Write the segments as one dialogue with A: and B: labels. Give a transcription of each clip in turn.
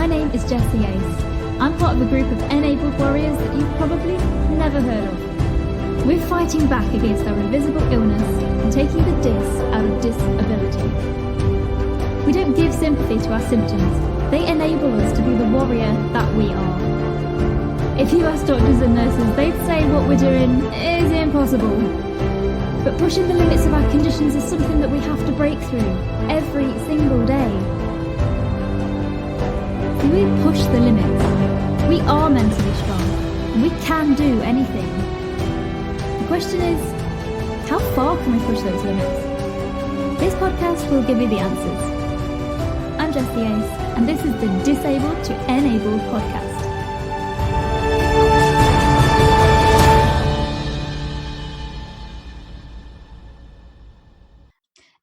A: name is Jessie Ace. I'm part of a group of enabled warriors that you've probably never heard of. We're fighting back against our invisible illness and taking the dis out of disability. We don't give sympathy to our symptoms. They enable us to be the warrior that we are. If you ask doctors and nurses, they'd say what we're doing is impossible. But pushing the limits of our conditions is something that we have to break through every single day. So we push the limits. We are mentally strong, and we can do anything. The question is, how far can we push those limits? This podcast will give you the answers. I'm Jessie Ace, and this is the Disabled to Enabled podcast.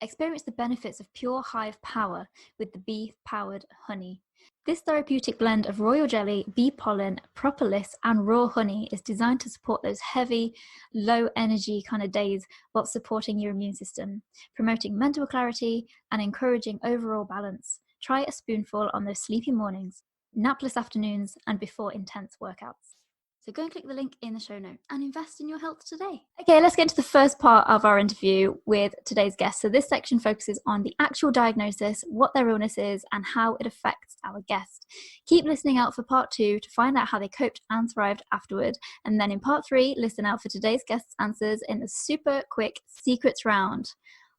A: Experience the benefits of pure hive power with the bee-powered honey. This therapeutic blend of royal jelly, bee pollen, propolis, and raw honey is designed to support those heavy, low-energy kind of days while supporting your immune system, promoting mental clarity and encouraging overall balance. Try a spoonful on those sleepy mornings, napless afternoons, and before intense workouts. So go and click the link in the show notes and invest in your health today. Okay, let's get into the first part of our interview with today's guest. So this section focuses on the actual diagnosis, what their illness is, and how it affects our guest. Keep listening out for part 2 to find out how they coped and thrived afterward. And then in part 3, listen out for today's guest's answers in the super quick secrets round.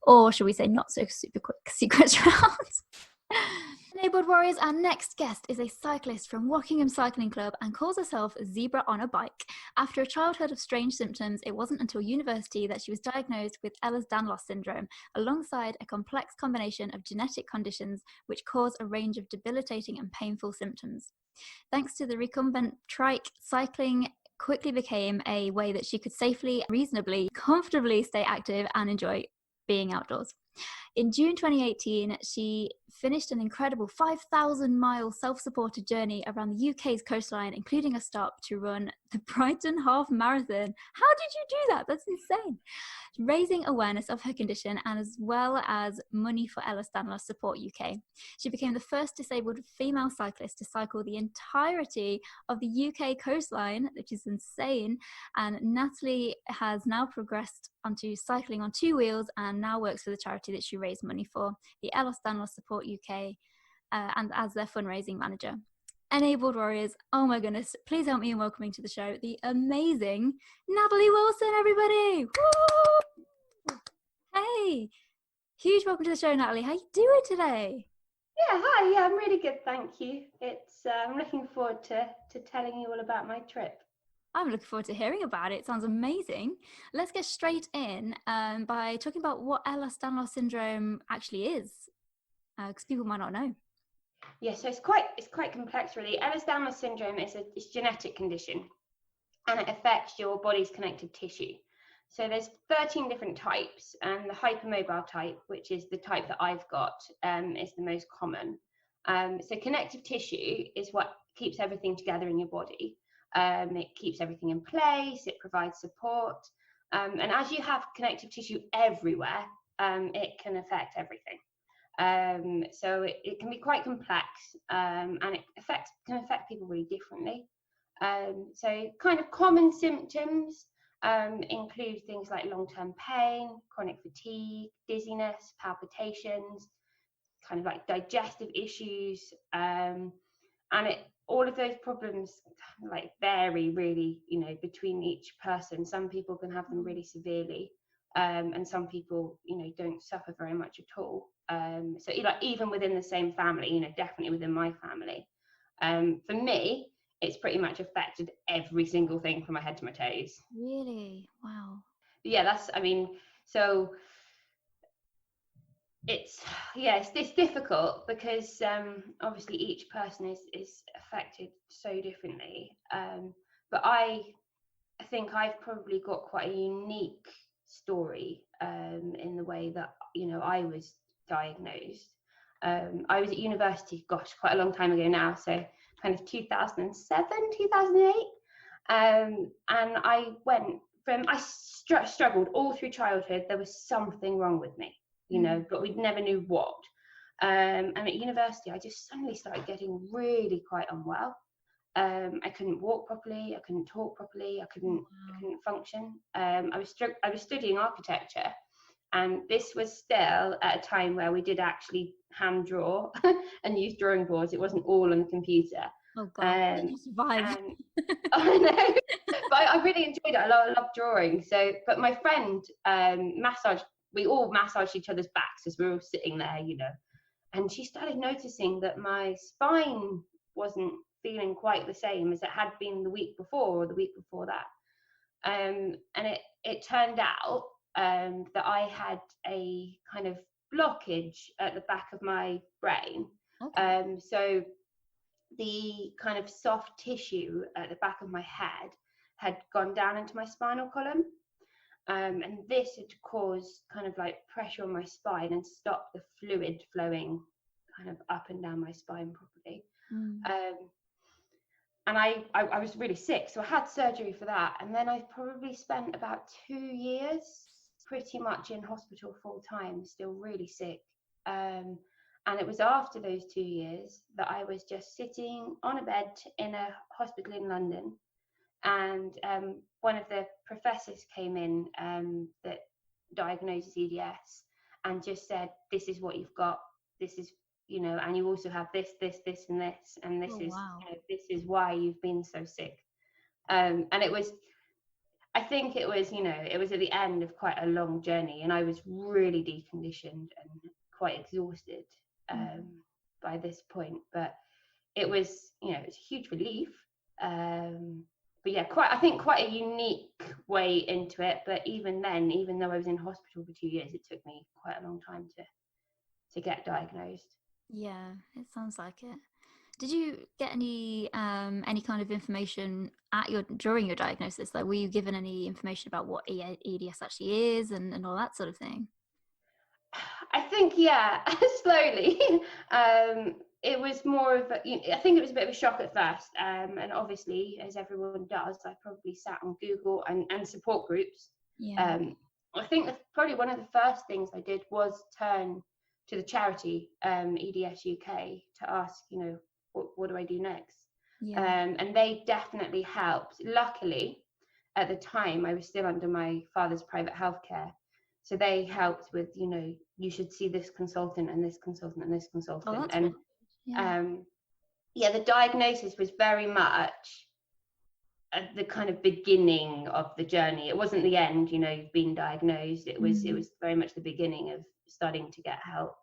A: Or should we say not so super quick secrets round? Enabled Warriors, our next guest is a cyclist from Rockingham Cycling Club and calls herself Zebra on a Bike. After a childhood of strange symptoms, it wasn't until university that she was diagnosed with Ehlers-Danlos syndrome, alongside a complex combination of genetic conditions which cause a range of debilitating and painful symptoms. Thanks to the recumbent trike, cycling quickly became a way that she could safely, reasonably, comfortably stay active and enjoy being outdoors. In June 2018, she finished an incredible 5,000-mile self-supported journey around the UK's coastline, including a stop to run the Brighton Half Marathon. How did you do that? That's insane. Raising awareness of her condition and as well as money for Ehlers-Danlos Support UK. She became the first disabled female cyclist to cycle the entirety of the UK coastline, which is insane. And Natalie has now progressed onto cycling on 2 wheels and now works for the charity that she raised money for, the Ehlers-Danlos Support UK, and as their fundraising manager. Enabled Warriors, oh my goodness, please help me in welcoming to the show the amazing Natalie Wilson, everybody! Woo! Hey, huge welcome to the show, Natalie. How you doing today?
B: Yeah, hi. Yeah, I'm really good, thank you. I'm looking forward to telling you all about my trip.
A: I'm looking forward to hearing about it. It sounds amazing. Let's get straight in by talking about what Ehlers-Danlos syndrome actually is, because people might not know.
B: Yeah, so it's quite complex, really. Ehlers-Danlos syndrome is a genetic condition, and it affects your body's connective tissue. So there's 13 different types, and the hypermobile type, which is the type that I've got, is the most common. So connective tissue is what keeps everything together in your body. It keeps everything in place, it provides support, and as you have connective tissue everywhere, it can affect everything. So it can be quite complex, and it can affect people really differently. So kind of common symptoms include things like long-term pain, chronic fatigue, dizziness, palpitations, kind of like digestive issues, and all of those problems like vary really, between each person. Some people can have them really severely, and some people, don't suffer very much at all. So even within the same family, definitely within my family. For me, it's pretty much affected every single thing from my head to my toes.
A: Really? Wow.
B: Yeah, so it's difficult because obviously each person is affected so differently. But I think I've probably got quite a unique story in the way that I was diagnosed. I was at university, quite a long time ago now, so kind of 2007, 2008, and I went from I struggled all through childhood. There was something wrong with me, but we never knew what. And at university, I just suddenly started getting really quite unwell. I couldn't walk properly. I couldn't talk properly. I couldn't function. I was studying architecture, and this was still at a time where we did actually hand draw and use drawing boards. It wasn't all on the computer.
A: Oh God, you survived.
B: I know, but I really enjoyed it. I love drawing. So, but my friend we all massaged each other's backs as we were all sitting there, and she started noticing that my spine wasn't feeling quite the same as it had been the week before or the week before that. And it turned out that I had a kind of blockage at the back of my brain.
A: Okay.
B: So the kind of soft tissue at the back of my head had gone down into my spinal column. And this had caused kind of like pressure on my spine and stopped the fluid flowing kind of up and down my spine properly. And I was really sick, so I had surgery for that. And then I probably spent about 2 years pretty much in hospital full time, still really sick. And it was after those 2 years that I was just sitting on a bed in a hospital in London. And one of the professors came in that diagnoses EDS and just said, this is what you've got. This is, and you also have this, and this, and this this is why you've been so sick. And I think it was at the end of quite a long journey, and I was really deconditioned and quite exhausted by this point. But it was, it's a huge relief. But yeah, I think quite a unique way into it. But even then, even though I was in hospital for 2 years, it took me quite a long time to get diagnosed.
A: Yeah, it sounds like it. Did you get any kind of information during your diagnosis? Like, were you given any information about what EDS actually is and all that sort of thing?
B: I think, yeah, slowly. It was more of I think it was a bit of a shock at first. And obviously, as everyone does, I probably sat on Google and support groups.
A: Yeah.
B: I think probably one of the first things I did was turn to the charity EDS UK to ask, what do I do next?
A: Yeah.
B: And they definitely helped. Luckily, at the time, I was still under my father's private healthcare. So they helped with, you should see this consultant and this consultant and this consultant.
A: Oh, that's
B: and
A: really
B: the diagnosis was very much at the kind of beginning of the journey. It wasn't the end, you've been diagnosed. It was very much the beginning of starting to get help.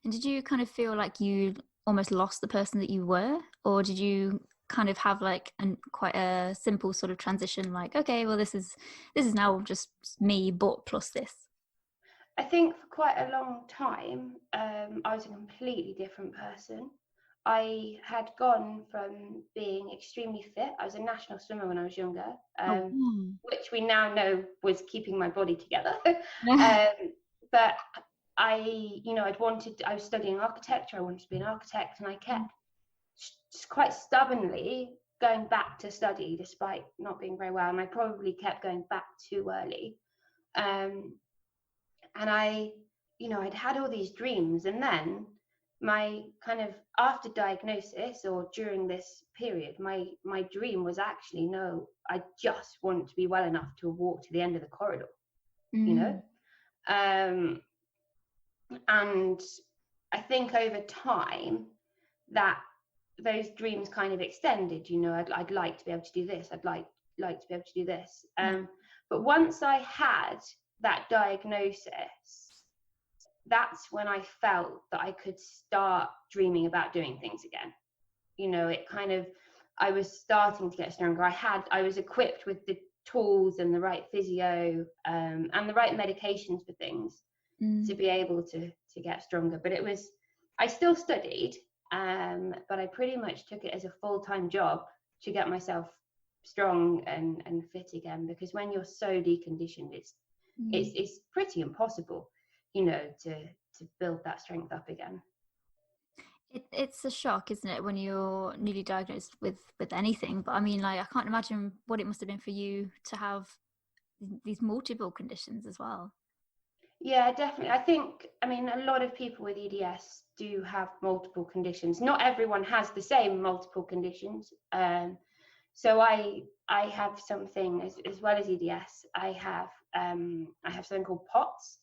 A: And did you kind of feel like you almost lost the person that you were, or did you kind of have like quite a simple sort of transition, like, okay, well, this is now just me, but plus this?
B: I think for quite a long time, I was a completely different person. I had gone from being extremely fit. I was a national swimmer when I was younger, which we now know was keeping my body together. But I was studying architecture. I wanted to be an architect, and I kept just quite stubbornly going back to study despite not being very well. And I probably kept going back too early. And I'd had all these dreams, and then my kind of after diagnosis or during this period, my dream was actually, no, I just want to be well enough to walk to the end of the corridor, and I think over time that those dreams kind of extended. I'd like to be able to do this. I'd like to be able to do this. But once I had that diagnosis, that's when I felt that I could start dreaming about doing things again. I was starting to get stronger. I was equipped with the tools and the right physio and the right medications for things to be able to get stronger. But I still studied, but I pretty much took it as a full-time job to get myself strong and fit again, because when you're so deconditioned, it's pretty impossible, to build that strength up again.
A: It's a shock, isn't it, when you're newly diagnosed with anything? But I mean, like, I can't imagine what it must have been for you to have these multiple conditions as well.
B: Yeah, definitely. I mean, a lot of people with EDS do have multiple conditions. Not everyone has the same multiple conditions. So I have something as well as EDS. I have something called POTS,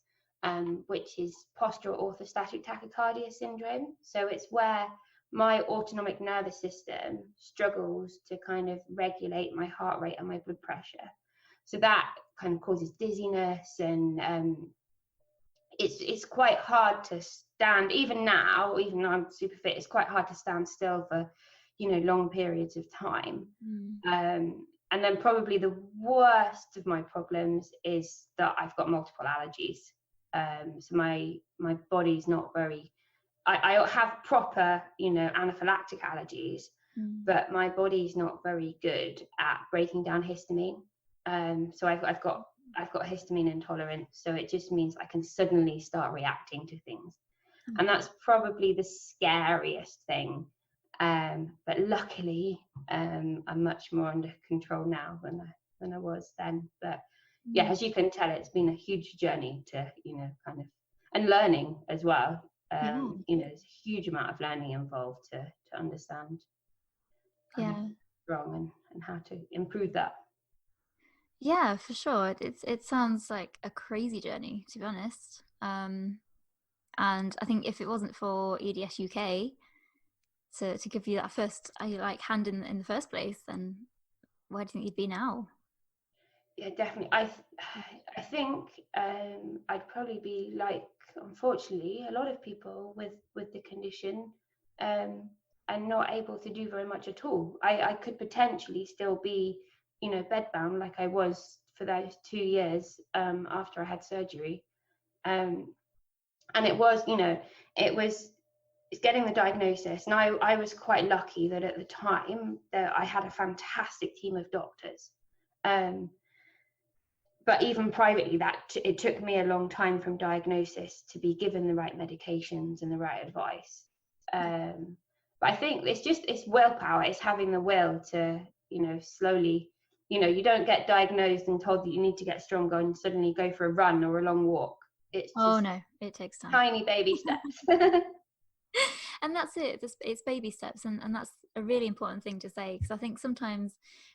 B: which is postural orthostatic tachycardia syndrome. So it's where my autonomic nervous system struggles to kind of regulate my heart rate and my blood pressure. So that kind of causes dizziness, and it's quite hard to stand, even now, even though I'm super fit, it's quite hard to stand still for, long periods of time. And then probably the worst of my problems is that I've got multiple allergies. So my body's not very, I have proper, anaphylactic allergies, but my body's not very good at breaking down histamine. So I've got histamine intolerance, so it just means I can suddenly start reacting to things, and that's probably the scariest thing. But luckily, I'm much more under control now than I was then. But yeah, as you can tell, it's been a huge journey to, kind of, and learning as well. There's a huge amount of learning involved to understand wrong and how to improve that.
A: Yeah, for sure. It sounds like a crazy journey, to be honest. And I think if it wasn't for EDS UK to give you that first hand in the first place, then where do you think you'd be now?
B: Yeah, definitely. I think I'd probably be like, unfortunately, a lot of people with the condition, and not able to do very much at all. I could potentially still be, bedbound like I was for those 2 years after I had surgery. And it was, it's getting the diagnosis. And I was quite lucky that at the time that I had a fantastic team of doctors. But even privately, it took me a long time from diagnosis to be given the right medications and the right advice. But I think it's willpower. It's having the will to, slowly, you don't get diagnosed and told that you need to get stronger and suddenly go for a run or a long walk. It's just
A: no, it takes time.
B: Tiny baby steps.
A: And that's it. It's baby steps, and that's a really important thing to say, because I think sometimes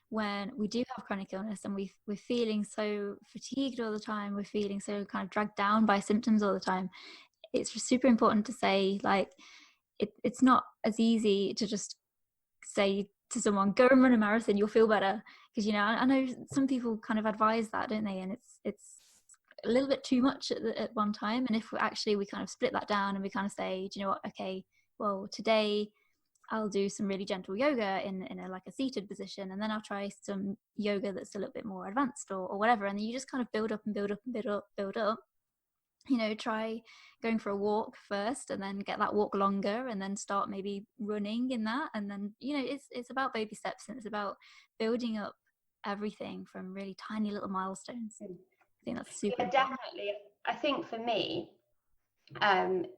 A: when we do have chronic illness and we're feeling so fatigued all the time, we're feeling so kind of dragged down by symptoms all the time, it's super important to say, like, it's not as easy to just say to someone, go and run a marathon, you'll feel better. Because, I know some people kind of advise that, don't they? And it's a little bit too much at one time. And if we kind of split that down and we kind of say, do you know what, okay, well, today I'll do some really gentle yoga in a seated position, and then I'll try some yoga that's a little bit more advanced or whatever. And then you just kind of build up and build up and build up. Try going for a walk first, and then get that walk longer, and then start maybe running in that. And then, it's about baby steps, and it's about building up everything from really tiny little milestones. I think that's super important.
B: Definitely. I think for me,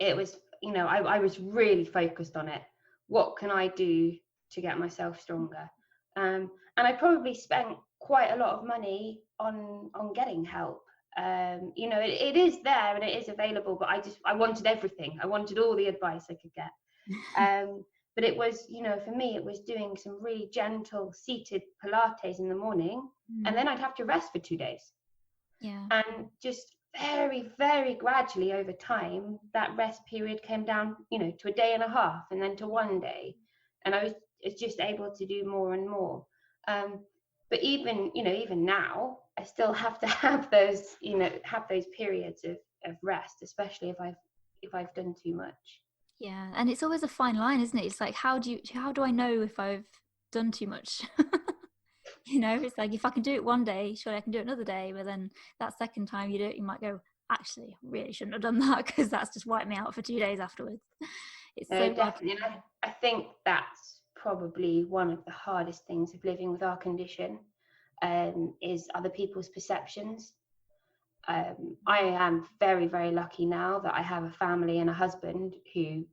B: it was, I was really focused on it. What can I do to get myself stronger? And I probably spent quite a lot of money on getting help. It is there and it is available, but I wanted everything. I wanted all the advice I could get. But it was, for me, it was doing some really gentle seated Pilates in the morning, and then I'd have to rest for 2 days.
A: Yeah.
B: And just very, very gradually over time, that rest period came down, to a day and a half, and then to 1 day. And I was just able to do more and more. But even now, I still have to have those, periods of rest, especially if I've done too much.
A: Yeah, and it's always a fine line, isn't it? It's like, how do I know if I've done too much? It's like, if I can do it one day, surely I can do it another day. But then that second time you do it, you might go, actually, I really shouldn't have done that, because that's just wiped me out for 2 days afterwards. It's so
B: definitely. And I think that's probably one of the hardest things of living with our condition, is other people's perceptions. I am very, very lucky now that I have a family and a husband who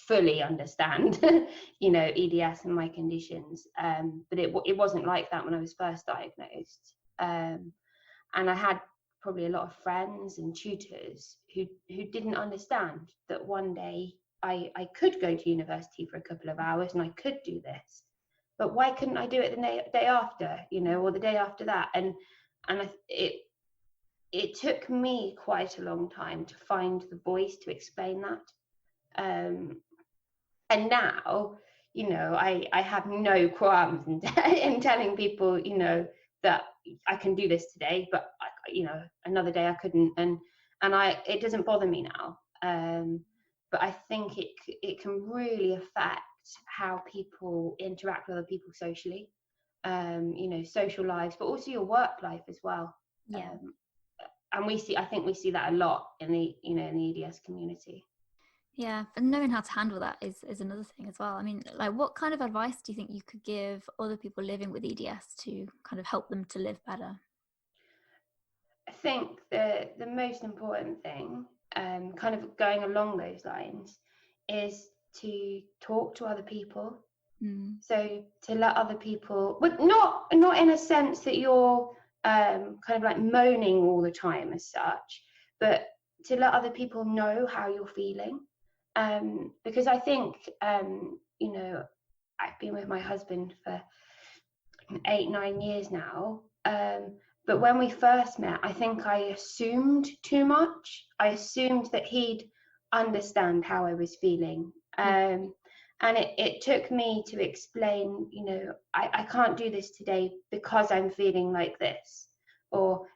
B: fully understand, EDS and my conditions. But it wasn't like that when I was first diagnosed. And I had probably a lot of friends and tutors who didn't understand that one day I could go to university for a couple of hours and I could do this, but why couldn't I do it the day after, or the day after that? And it took me quite a long time to find the voice to explain that. And now, I have no qualms in telling people, that I can do this today, but another day I couldn't, and it doesn't bother me now. But I think it can really affect how people interact with other people socially, social lives, but also your work life as well.
A: Yeah.
B: And I think we see that a lot in the in the EDS community.
A: Yeah, and knowing how to handle that is another thing as well. I mean, like, what kind of advice do you think you could give other people living with EDS to kind of help them to live better?
B: I think the most important thing, kind of going along those lines, is to talk to other people. So to let other people, but not in a sense that you're kind of like moaning all the time as such, but to let other people know how you're feeling. Because I think, I've been with my husband for 8-9 years now. But when we first met, I think I assumed too much. I assumed that he'd understand how I was feeling. And it took me to explain, I can't do this today because I'm feeling like this. Or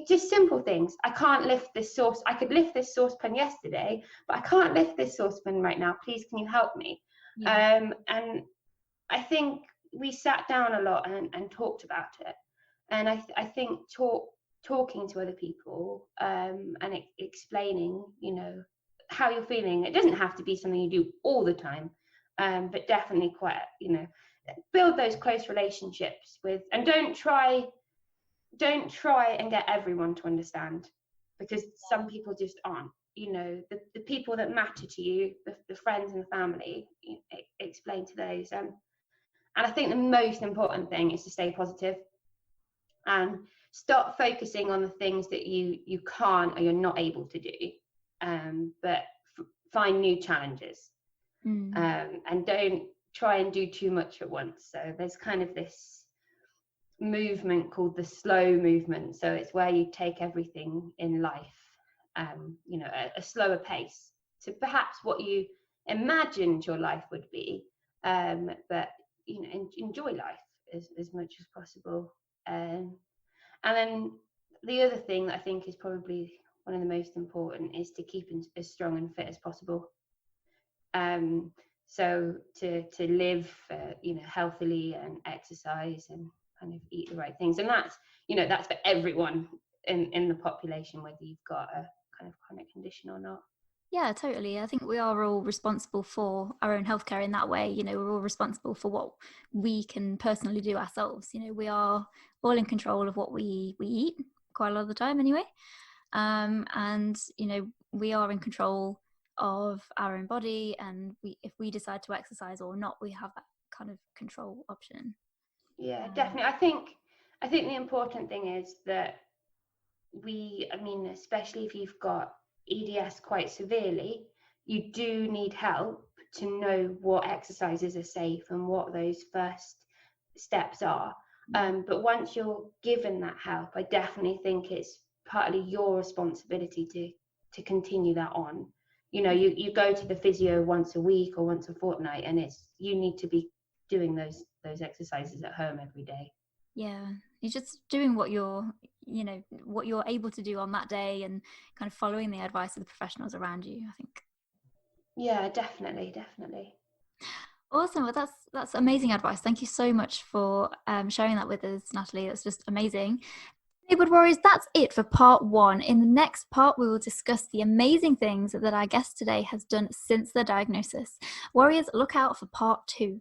B: just simple things. I can't lift this sauce. I could lift this saucepan yesterday, but I can't lift this saucepan right now. Please, can you help me? Yeah. And I think we sat down a lot and talked about it. And I think talking to other people and explaining, how you're feeling. It doesn't have to be something you do all the time, but definitely quite, build those close relationships with, and don't try and get everyone to understand, because some people just aren't. The people that matter to you, the friends and the family, explain to those. And I think the most important thing is to stay positive and stop focusing on the things that you can't or you're not able to do, but find new challenges. And don't try and do too much at once. So there's kind of this movement called the slow movement. So it's where you take everything in life, a slower pace to perhaps what you imagined your life would be, but enjoy life as much as possible. And then the other thing that I think is probably one of the most important is to keep as strong and fit as possible. So to live, healthily and exercise and kind of eat the right things. And that's for everyone in the population, whether you've got a kind of chronic condition or not.
A: Yeah, totally. I think we are all responsible for our own healthcare in that way. We're all responsible for what we can personally do ourselves. We are all in control of what we eat quite a lot of the time anyway. And, we are in control of our own body, and if we decide to exercise or not, we have that kind of control option.
B: Yeah, definitely. I think the important thing is that especially if you've got EDS quite severely, you do need help to know what exercises are safe and what those first steps are. But once you're given that help, I definitely think it's partly your responsibility to continue that on. You go to the physio once a week or once a fortnight, and you need to be doing those exercises at home every day.
A: Yeah, you're just doing what you're able to do on that day, and kind of following the advice of the professionals around you, I think.
B: Yeah, definitely.
A: Awesome. Well, that's amazing advice. Thank you so much for sharing that with us, Natalie. That's just amazing. Enabled Warriors, that's it for part 1. In the next part, we will discuss the amazing things that our guest today has done since their diagnosis. Warriors, look out for part 2.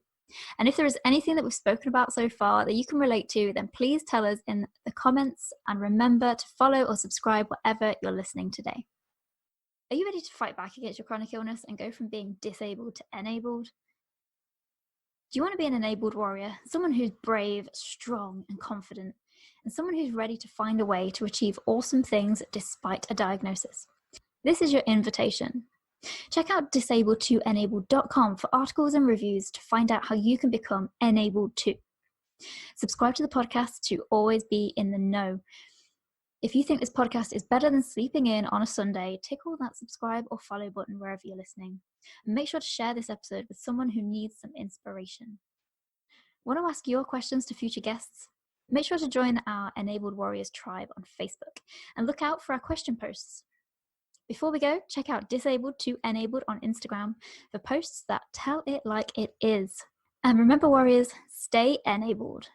A: And if there is anything that we've spoken about so far that you can relate to, then please tell us in the comments, and remember to follow or subscribe wherever you're listening today. Are you ready to fight back against your chronic illness and go from being disabled to enabled? Do you want to be an enabled warrior, someone who's brave, strong, and confident, and someone who's ready to find a way to achieve awesome things despite a diagnosis. This is your invitation. Check out disabled2enabled.com for articles and reviews to find out how you can become enabled too. Subscribe to the podcast to always be in the know. If you think this podcast is better than sleeping in on a Sunday, tickle that subscribe or follow button wherever you're listening. And make sure to share this episode with someone who needs some inspiration. Want to ask your questions to future guests? Make sure to join our Enabled Warriors tribe on Facebook and look out for our question posts. Before we go, check out Disabled2Enabled on Instagram for posts that tell it like it is. And remember, warriors, stay enabled.